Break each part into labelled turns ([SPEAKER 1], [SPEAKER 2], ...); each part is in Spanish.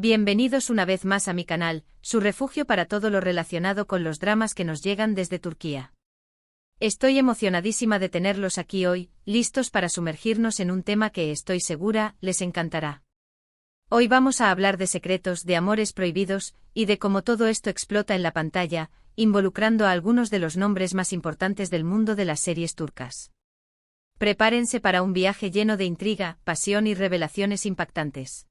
[SPEAKER 1] Bienvenidos una vez más a mi canal, su refugio para todo lo relacionado con los dramas que nos llegan desde Turquía. Estoy emocionadísima de tenerlos aquí hoy, listos para sumergirnos en un tema que estoy segura les encantará. Hoy vamos a hablar de secretos, de amores prohibidos, y de cómo todo esto explota en la pantalla, involucrando a algunos de los nombres más importantes del mundo de las series turcas. Prepárense para un viaje lleno de intriga, pasión y revelaciones impactantes.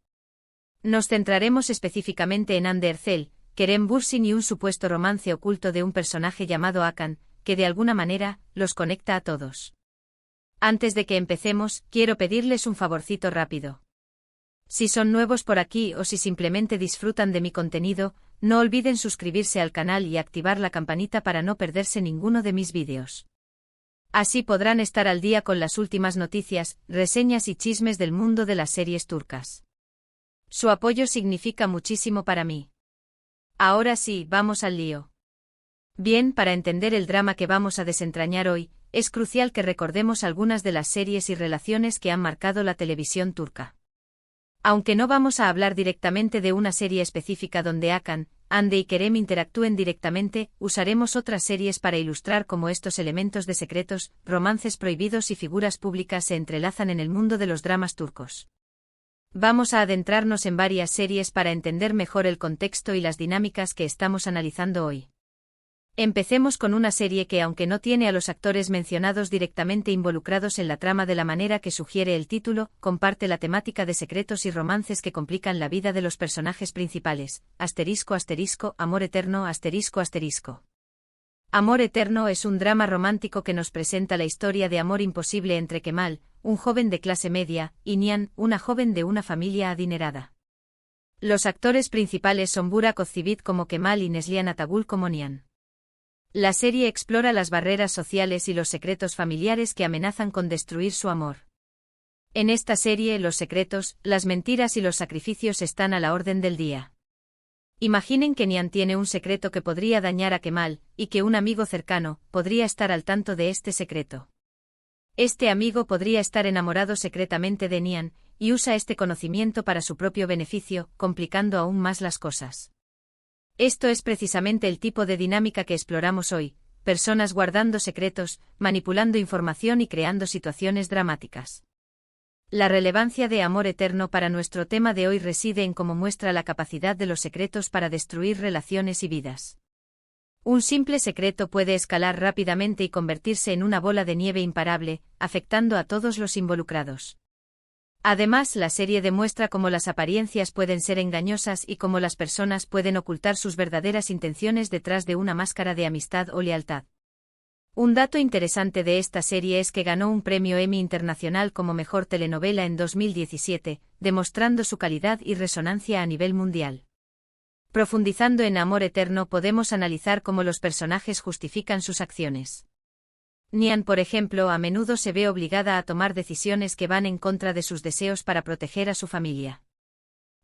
[SPEAKER 1] Nos centraremos específicamente en Hande Erçel, Kerem Bürsin y un supuesto romance oculto de un personaje llamado Hakan, que de alguna manera los conecta a todos. Antes de que empecemos, quiero pedirles un favorcito rápido. Si son nuevos por aquí o si simplemente disfrutan de mi contenido, no olviden suscribirse al canal y activar la campanita para no perderse ninguno de mis vídeos. Así podrán estar al día con las últimas noticias, reseñas y chismes del mundo de las series turcas. Su apoyo significa muchísimo para mí. Ahora sí, vamos al lío. Bien, para entender el drama que vamos a desentrañar hoy, es crucial que recordemos algunas de las series y relaciones que han marcado la televisión turca. Aunque no vamos a hablar directamente de una serie específica donde Hakan, Hande y Kerem interactúen directamente, usaremos otras series para ilustrar cómo estos elementos de secretos, romances prohibidos y figuras públicas se entrelazan en el mundo de los dramas turcos. Vamos a adentrarnos en varias series para entender mejor el contexto y las dinámicas que estamos analizando hoy. Empecemos con una serie que, aunque no tiene a los actores mencionados directamente involucrados en la trama de la manera que sugiere el título, comparte la temática de secretos y romances que complican la vida de los personajes principales. Amor eterno. Amor eterno es un drama romántico que nos presenta la historia de amor imposible entre Kemal, un joven de clase media, y Nihan, una joven de una familia adinerada. Los actores principales son Burak Özçivit como Kemal y Neslihan Atagul como Nihan. La serie explora las barreras sociales y los secretos familiares que amenazan con destruir su amor. En esta serie los secretos, las mentiras y los sacrificios están a la orden del día. Imaginen que Nihan tiene un secreto que podría dañar a Kemal, y que un amigo cercano podría estar al tanto de este secreto. Este amigo podría estar enamorado secretamente de Nihan, y usa este conocimiento para su propio beneficio, complicando aún más las cosas. Esto es precisamente el tipo de dinámica que exploramos hoy, personas guardando secretos, manipulando información y creando situaciones dramáticas. La relevancia de Amor eterno para nuestro tema de hoy reside en cómo muestra la capacidad de los secretos para destruir relaciones y vidas. Un simple secreto puede escalar rápidamente y convertirse en una bola de nieve imparable, afectando a todos los involucrados. Además, la serie demuestra cómo las apariencias pueden ser engañosas y cómo las personas pueden ocultar sus verdaderas intenciones detrás de una máscara de amistad o lealtad. Un dato interesante de esta serie es que ganó un premio Emmy Internacional como mejor telenovela en 2017, demostrando su calidad y resonancia a nivel mundial. Profundizando en Amor eterno podemos analizar cómo los personajes justifican sus acciones. Nihan, por ejemplo, a menudo se ve obligada a tomar decisiones que van en contra de sus deseos para proteger a su familia.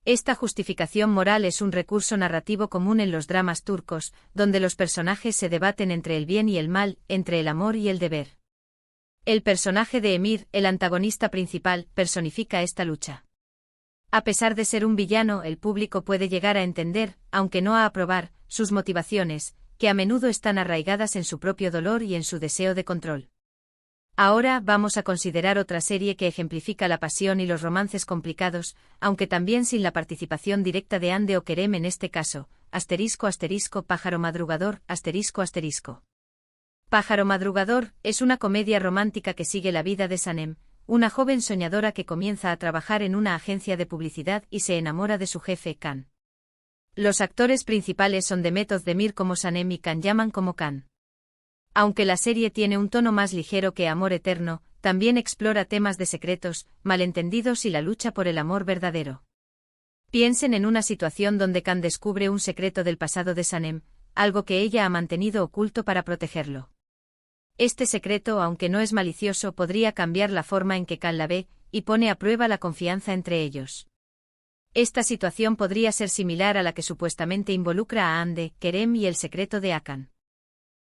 [SPEAKER 1] Esta justificación moral es un recurso narrativo común en los dramas turcos, donde los personajes se debaten entre el bien y el mal, entre el amor y el deber. El personaje de Emir, el antagonista principal, personifica esta lucha. A pesar de ser un villano, el público puede llegar a entender, aunque no a aprobar, sus motivaciones, que a menudo están arraigadas en su propio dolor y en su deseo de control. Ahora vamos a considerar otra serie que ejemplifica la pasión y los romances complicados, aunque también sin la participación directa de Hande o Kerem en este caso. Pájaro madrugador. Pájaro madrugador es una comedia romántica que sigue la vida de Sanem, una joven soñadora que comienza a trabajar en una agencia de publicidad y se enamora de su jefe, Can. Los actores principales son Demet Özdemir como Sanem y Can Yaman como Can. Aunque la serie tiene un tono más ligero que Amor eterno, también explora temas de secretos, malentendidos y la lucha por el amor verdadero. Piensen en una situación donde Can descubre un secreto del pasado de Sanem, algo que ella ha mantenido oculto para protegerlo. Este secreto, aunque no es malicioso, podría cambiar la forma en que Can la ve, y pone a prueba la confianza entre ellos. Esta situación podría ser similar a la que supuestamente involucra a Hande, Kerem y el secreto de Hakan.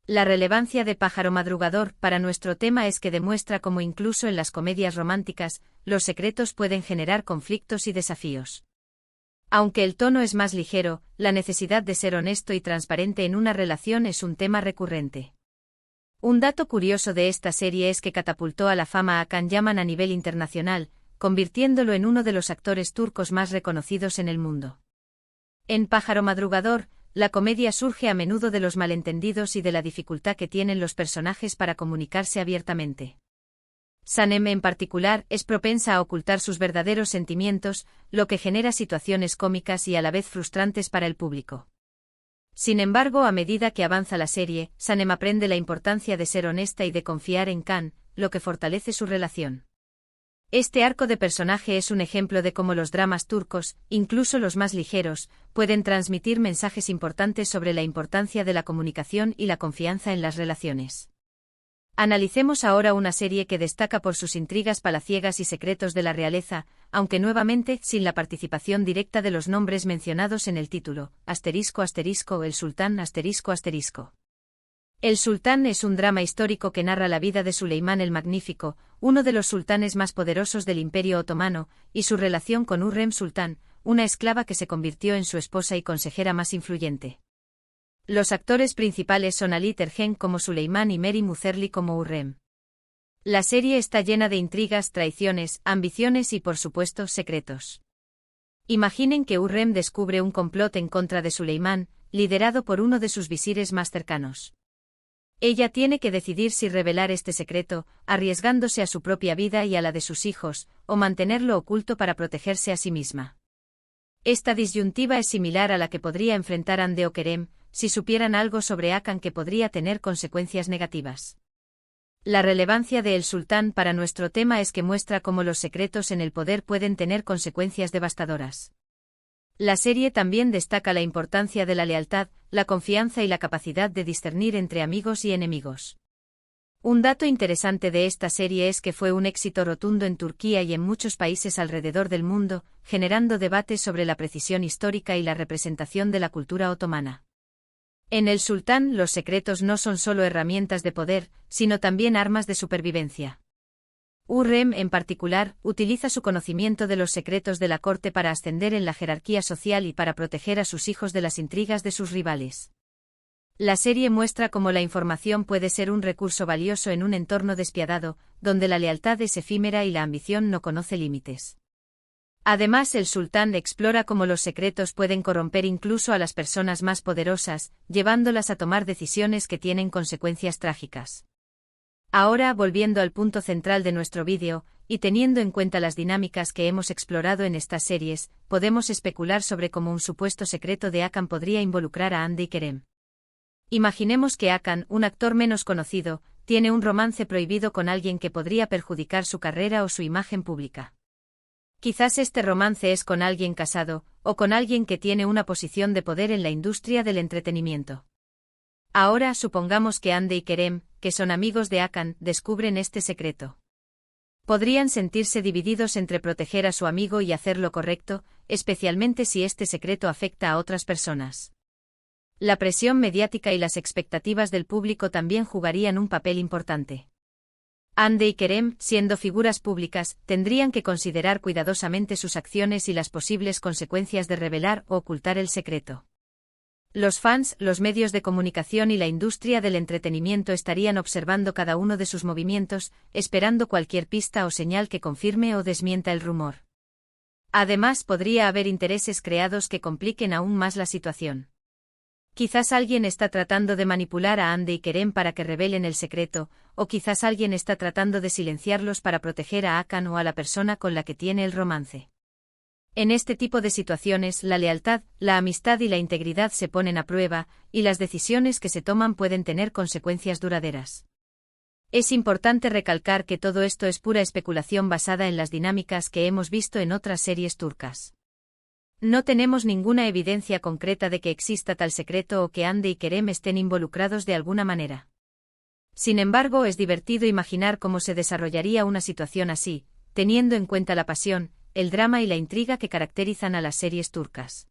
[SPEAKER 1] La relevancia de Pájaro madrugador para nuestro tema es que demuestra cómo incluso en las comedias románticas, los secretos pueden generar conflictos y desafíos. Aunque el tono es más ligero, la necesidad de ser honesto y transparente en una relación es un tema recurrente. Un dato curioso de esta serie es que catapultó a la fama a Hakan Yaman a nivel internacional, convirtiéndolo en uno de los actores turcos más reconocidos en el mundo. En Pájaro Madrugador, la comedia surge a menudo de los malentendidos y de la dificultad que tienen los personajes para comunicarse abiertamente. Sanem en particular es propensa a ocultar sus verdaderos sentimientos, lo que genera situaciones cómicas y a la vez frustrantes para el público. Sin embargo, a medida que avanza la serie, Sanem aprende la importancia de ser honesta y de confiar en Hakan, lo que fortalece su relación. Este arco de personaje es un ejemplo de cómo los dramas turcos, incluso los más ligeros, pueden transmitir mensajes importantes sobre la importancia de la comunicación y la confianza en las relaciones. Analicemos ahora una serie que destaca por sus intrigas palaciegas y secretos de la realeza, aunque nuevamente sin la participación directa de los nombres mencionados en el título, ***, el sultán ***. El sultán es un drama histórico que narra la vida de Suleimán el Magnífico, uno de los sultanes más poderosos del Imperio Otomano, y su relación con Hürrem Sultán, una esclava que se convirtió en su esposa y consejera más influyente. Los actores principales son Ali Tergen como Suleimán y Mary Muzerli como Hürrem. La serie está llena de intrigas, traiciones, ambiciones y, por supuesto, secretos. Imaginen que Hürrem descubre un complot en contra de Suleimán, liderado por uno de sus visires más cercanos. Ella tiene que decidir si revelar este secreto, arriesgándose a su propia vida y a la de sus hijos, o mantenerlo oculto para protegerse a sí misma. Esta disyuntiva es similar a la que podría enfrentar Hande o Kerem, si supieran algo sobre Hakan que podría tener consecuencias negativas. La relevancia de El Sultán para nuestro tema es que muestra cómo los secretos en el poder pueden tener consecuencias devastadoras. La serie también destaca la importancia de la lealtad, la confianza y la capacidad de discernir entre amigos y enemigos. Un dato interesante de esta serie es que fue un éxito rotundo en Turquía y en muchos países alrededor del mundo, generando debates sobre la precisión histórica y la representación de la cultura otomana. En El Sultán, los secretos no son solo herramientas de poder, sino también armas de supervivencia. Hürrem, en particular, utiliza su conocimiento de los secretos de la corte para ascender en la jerarquía social y para proteger a sus hijos de las intrigas de sus rivales. La serie muestra cómo la información puede ser un recurso valioso en un entorno despiadado, donde la lealtad es efímera y la ambición no conoce límites. Además, El Sultán explora cómo los secretos pueden corromper incluso a las personas más poderosas, llevándolas a tomar decisiones que tienen consecuencias trágicas. Ahora, volviendo al punto central de nuestro vídeo, y teniendo en cuenta las dinámicas que hemos explorado en estas series, podemos especular sobre cómo un supuesto secreto de Hakan podría involucrar a Hande y Kerem. Imaginemos que Hakan, un actor menos conocido, tiene un romance prohibido con alguien que podría perjudicar su carrera o su imagen pública. Quizás este romance es con alguien casado, o con alguien que tiene una posición de poder en la industria del entretenimiento. Ahora supongamos que Hande y Kerem, que son amigos de Hakan, descubren este secreto. Podrían sentirse divididos entre proteger a su amigo y hacer lo correcto, especialmente si este secreto afecta a otras personas. La presión mediática y las expectativas del público también jugarían un papel importante. Hande y Kerem, siendo figuras públicas, tendrían que considerar cuidadosamente sus acciones y las posibles consecuencias de revelar o ocultar el secreto. Los fans, los medios de comunicación y la industria del entretenimiento estarían observando cada uno de sus movimientos, esperando cualquier pista o señal que confirme o desmienta el rumor. Además, podría haber intereses creados que compliquen aún más la situación. Quizás alguien está tratando de manipular a Hande y Kerem para que revelen el secreto, o quizás alguien está tratando de silenciarlos para proteger a Hakan o a la persona con la que tiene el romance. En este tipo de situaciones, la lealtad, la amistad y la integridad se ponen a prueba, y las decisiones que se toman pueden tener consecuencias duraderas. Es importante recalcar que todo esto es pura especulación basada en las dinámicas que hemos visto en otras series turcas. No tenemos ninguna evidencia concreta de que exista tal secreto o que Hande y Kerem estén involucrados de alguna manera. Sin embargo, es divertido imaginar cómo se desarrollaría una situación así, teniendo en cuenta la pasión, el drama y la intriga que caracterizan a las series turcas.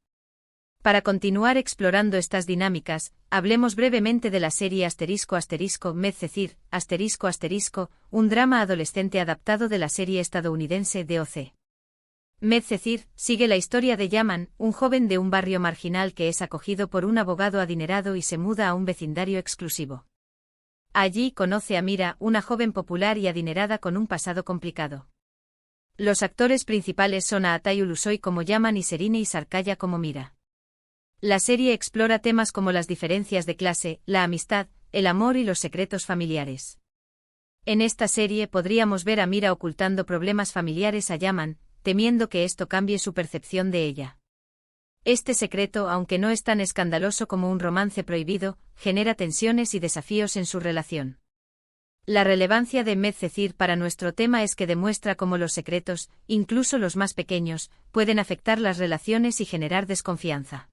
[SPEAKER 1] Para continuar explorando estas dinámicas, hablemos brevemente de la serie Medcezir, un drama adolescente adaptado de la serie estadounidense DOC. Medcezir sigue la historia de Yaman, un joven de un barrio marginal que es acogido por un abogado adinerado y se muda a un vecindario exclusivo. Allí conoce a Mira, una joven popular y adinerada con un pasado complicado. Los actores principales son Atay Ulusoy como Yaman y Serine y Sarkaya como Mira. La serie explora temas como las diferencias de clase, la amistad, el amor y los secretos familiares. En esta serie podríamos ver a Mira ocultando problemas familiares a Yaman, temiendo que esto cambie su percepción de ella. Este secreto, aunque no es tan escandaloso como un romance prohibido, genera tensiones y desafíos en su relación. La relevancia de Medcezir para nuestro tema es que demuestra cómo los secretos, incluso los más pequeños, pueden afectar las relaciones y generar desconfianza.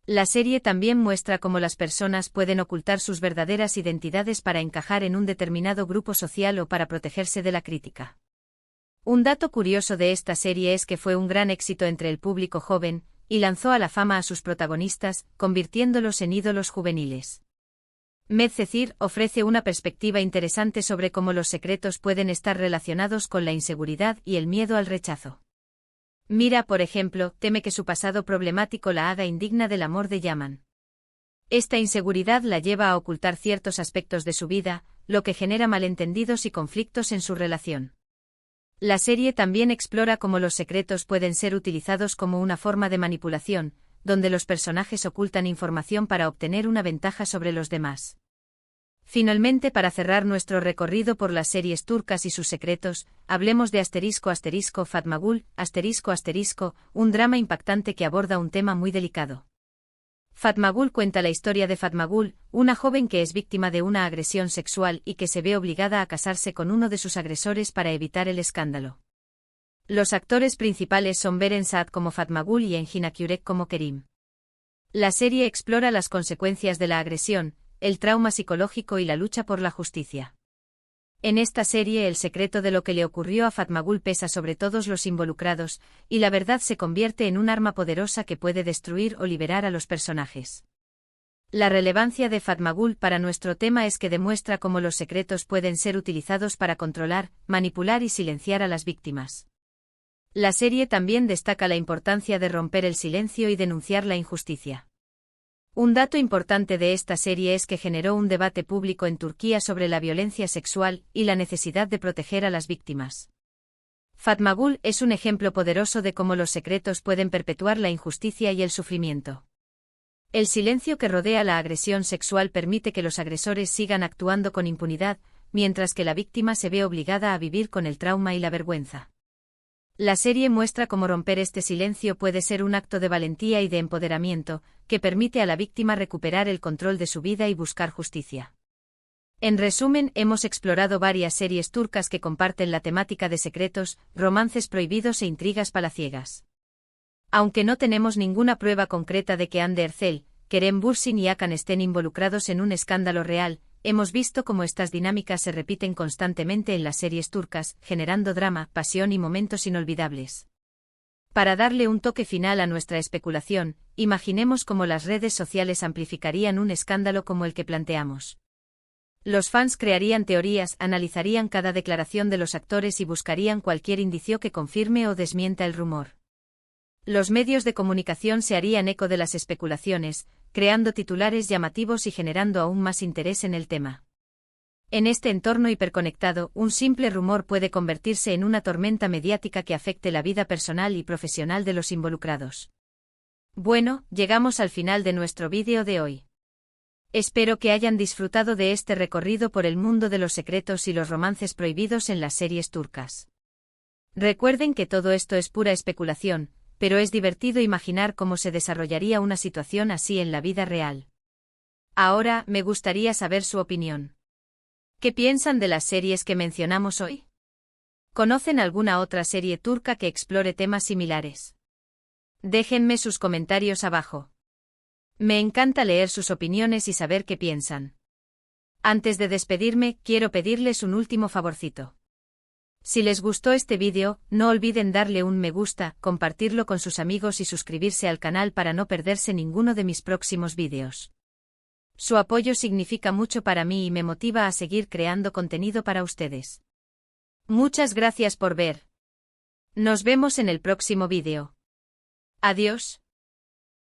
[SPEAKER 1] La serie también muestra cómo las personas pueden ocultar sus verdaderas identidades para encajar en un determinado grupo social o para protegerse de la crítica. Un dato curioso de esta serie es que fue un gran éxito entre el público joven, y lanzó a la fama a sus protagonistas, convirtiéndolos en ídolos juveniles. Medcezir ofrece una perspectiva interesante sobre cómo los secretos pueden estar relacionados con la inseguridad y el miedo al rechazo. Mira, por ejemplo, teme que su pasado problemático la haga indigna del amor de Yaman. Esta inseguridad la lleva a ocultar ciertos aspectos de su vida, lo que genera malentendidos y conflictos en su relación. La serie también explora cómo los secretos pueden ser utilizados como una forma de manipulación, donde los personajes ocultan información para obtener una ventaja sobre los demás. Finalmente, para cerrar nuestro recorrido por las series turcas y sus secretos, hablemos de *Fatmagul*, un drama impactante que aborda un tema muy delicado. Fatmagul cuenta la historia de Fatmagul, una joven que es víctima de una agresión sexual y que se ve obligada a casarse con uno de sus agresores para evitar el escándalo. Los actores principales son Beren Saat como Fatmagul y Engin Akyurek como Kerim. La serie explora las consecuencias de la agresión, el trauma psicológico y la lucha por la justicia. En esta serie el secreto de lo que le ocurrió a Fatmagul pesa sobre todos los involucrados, y la verdad se convierte en un arma poderosa que puede destruir o liberar a los personajes. La relevancia de Fatmagul para nuestro tema es que demuestra cómo los secretos pueden ser utilizados para controlar, manipular y silenciar a las víctimas. La serie también destaca la importancia de romper el silencio y denunciar la injusticia. Un dato importante de esta serie es que generó un debate público en Turquía sobre la violencia sexual y la necesidad de proteger a las víctimas. Fatmagul es un ejemplo poderoso de cómo los secretos pueden perpetuar la injusticia y el sufrimiento. El silencio que rodea la agresión sexual permite que los agresores sigan actuando con impunidad, mientras que la víctima se ve obligada a vivir con el trauma y la vergüenza. La serie muestra cómo romper este silencio puede ser un acto de valentía y de empoderamiento, que permite a la víctima recuperar el control de su vida y buscar justicia. En resumen, hemos explorado varias series turcas que comparten la temática de secretos, romances prohibidos e intrigas palaciegas. Aunque no tenemos ninguna prueba concreta de que Hande Erçel, Kerem Bürsin y Hakan estén involucrados en un escándalo real, hemos visto cómo estas dinámicas se repiten constantemente en las series turcas, generando drama, pasión y momentos inolvidables. Para darle un toque final a nuestra especulación, imaginemos cómo las redes sociales amplificarían un escándalo como el que planteamos. Los fans crearían teorías, analizarían cada declaración de los actores y buscarían cualquier indicio que confirme o desmienta el rumor. Los medios de comunicación se harían eco de las especulaciones, creando titulares llamativos y generando aún más interés en el tema. En este entorno hiperconectado, un simple rumor puede convertirse en una tormenta mediática que afecte la vida personal y profesional de los involucrados. Bueno, llegamos al final de nuestro vídeo de hoy. Espero que hayan disfrutado de este recorrido por el mundo de los secretos y los romances prohibidos en las series turcas. Recuerden que todo esto es pura especulación, pero es divertido imaginar cómo se desarrollaría una situación así en la vida real. Ahora, me gustaría saber su opinión. ¿Qué piensan de las series que mencionamos hoy? ¿Conocen alguna otra serie turca que explore temas similares? Déjenme sus comentarios abajo. Me encanta leer sus opiniones y saber qué piensan. Antes de despedirme, quiero pedirles un último favorcito. Si les gustó este vídeo, no olviden darle un me gusta, compartirlo con sus amigos y suscribirse al canal para no perderse ninguno de mis próximos vídeos. Su apoyo significa mucho para mí y me motiva a seguir creando contenido para ustedes. Muchas gracias por ver. Nos vemos en el próximo vídeo. Adiós.